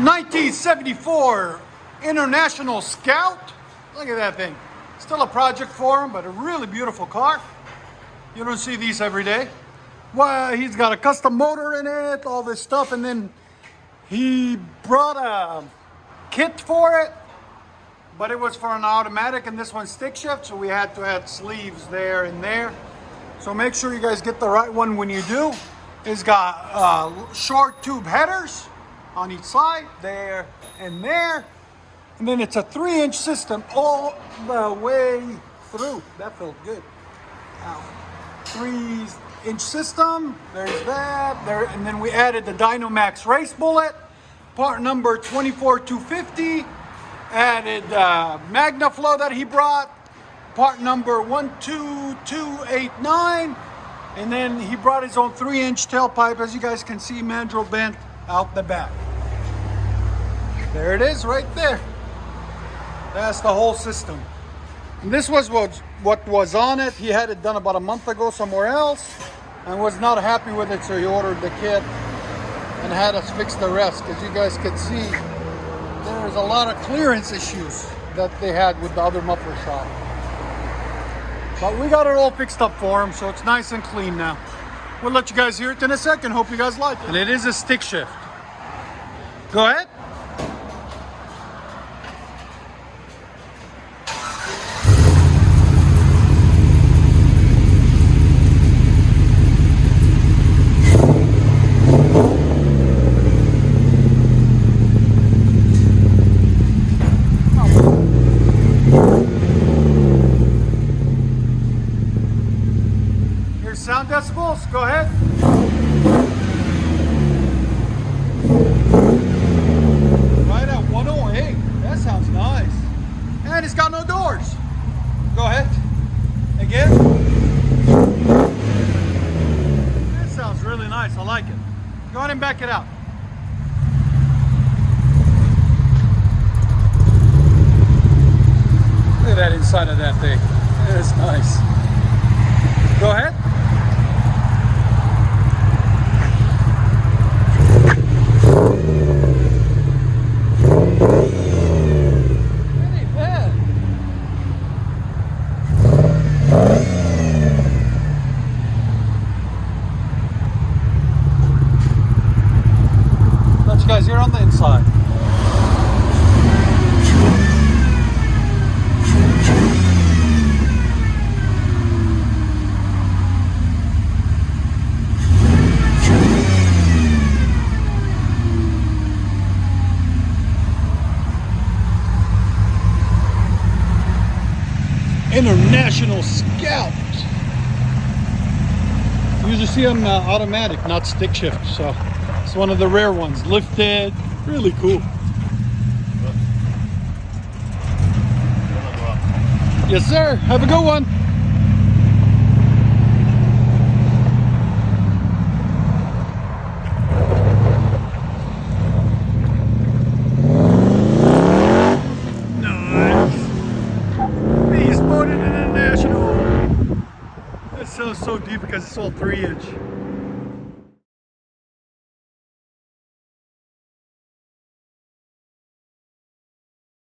1974 International Scout. Look at that thing. Still a project for him, but a really beautiful car. You don't see these every day. Well, he's got a custom motor in it, all this stuff, and then he brought a kit for it, but it was for an automatic, and this one's stick shift, so we had to add sleeves there and there. So make sure you guys get the right one when you do. It's got short tube headers on each side, there and there. And then it's a 3-inch system all the way through. That felt good. 3-inch system, there's that, there, and then we added the DYNOMAX race bullet, part number 24250, added MagnaFlow that he brought, part number 12289, and then he brought his own 3-inch tailpipe, as you guys can see, mandrel bent out the back. There it is right there. That's the whole system. And this was what was on it. He had it done about a month ago somewhere else and was not happy with it, so he ordered the kit and had us fix the rest. As you guys can see, there's a lot of clearance issues that they had with the other muffler shop. But we got it all fixed up for him, so it's nice and clean now. We'll let you guys hear it in a second. Hope you guys like it. And it is a stick shift. Go ahead. Sound decibels, go ahead. Right at 108. That sounds nice. And it's got no doors. Go ahead. Again. That sounds really nice. I like it. Go ahead and back it out. Look at that inside of that thing. It's nice. Go ahead. Let you guys hear on the inside. International Scout. You usually see them automatic, not stick shift, so it's one of the rare ones. Lifted, really cool. Yes, sir. Have a good one. So deep because it's all 3-inch.